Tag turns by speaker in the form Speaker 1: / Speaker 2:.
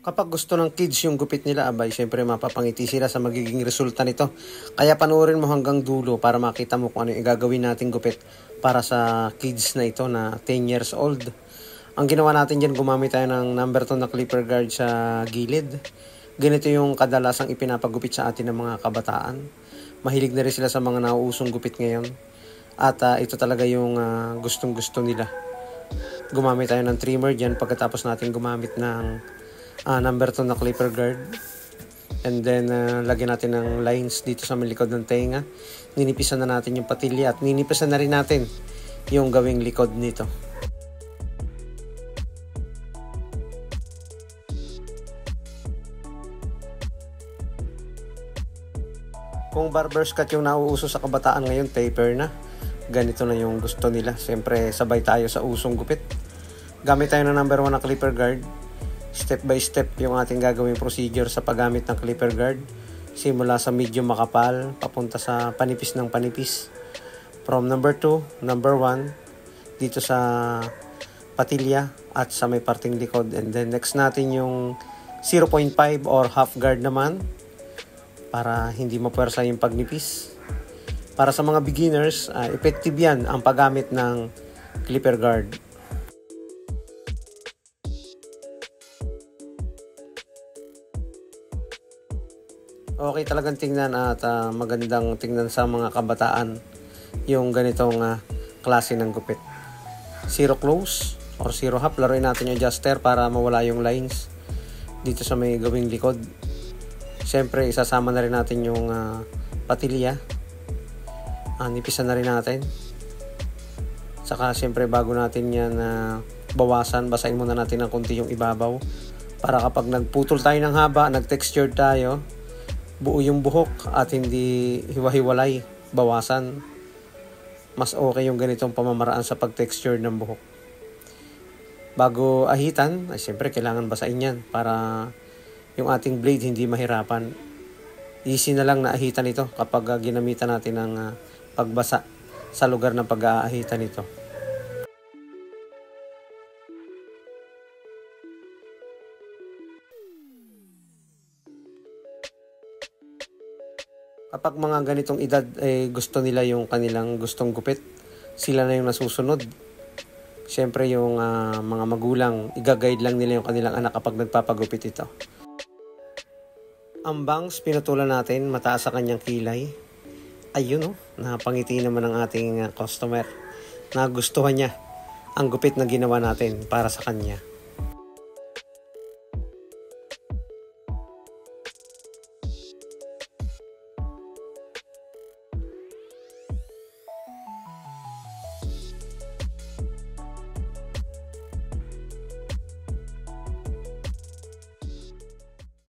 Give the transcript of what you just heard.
Speaker 1: Kapag gusto ng kids yung gupit nila, abay, syempre mapapangiti sila sa magiging resulta nito. Kaya panoorin mo hanggang dulo para makita mo kung ano yung gagawin nating gupit para sa kids na ito na 10 years old. Ang ginawa natin dyan, gumamit tayo ng number 2 na clipper guard sa gilid. Ganito yung kadalasang ipinapagupit sa atin ng mga kabataan. Mahilig na rin sila sa mga nauusong gupit ngayon. At ito talaga yung gustong gusto nila. Gumamit tayo ng trimmer dyan pagkatapos natin gumamit ng number 2 na clipper guard. And then lagyan natin ng lines dito sa may likod ng tenga. Ninipisan na natin yung patilya at ninipisan na rin natin yung gawing likod nito. Kung barber's cut yung nauuso sa kabataan ngayon, taper na. Ganito na yung gusto nila. Siyempre sabay tayo sa usong gupit. Gamit tayo ng number 1 na clipper guard. Step by step yung ating gagawing procedure sa paggamit ng clipper guard. Simula sa medyo makapal, papunta sa panipis ng panipis. From number 2, number 1, dito sa patilya at sa may parting likod. And then next natin yung 0.5 or half guard naman para hindi mapuwersa yung pagnipis. Para sa mga beginners, effective yan ang paggamit ng clipper guard. Okay talagang tingnan at magandang tingnan sa mga kabataan yung ganitong klase ng gupit. Zero close or zero half, laruin natin yung adjuster para mawala yung lines dito sa may gawing likod. Siyempre isasama na rin natin yung patilya. Nipisan na rin natin. Saka siyempre bago natin yan bawasan, basahin muna natin ng konti yung ibabaw para kapag nagputol tayo ng haba, nag-texture tayo, buo yung buhok at hindi hiwa-hiwalay, bawasan. Mas okay yung ganitong pamamaraan sa pag-texture ng buhok. Bago ahitan, ay siyempre kailangan basahin yan para yung ating blade hindi mahirapan. Easy na lang na ahitan ito kapag ginamitan natin ng pagbasa sa lugar ng pag-aahitan ito. Kapag mga ganitong edad gusto nila yung kanilang gustong gupit, sila na yung nasusunod. Siyempre yung mga magulang, i-guide lang nila yung kanilang anak kapag nagpapagupit ito. Ang bangs, pinutulan natin, mataas sa kanyang kilay. Ayun napangiti naman ang ating customer. Nagustuhan niya ang gupit na ginawa natin para sa kanya.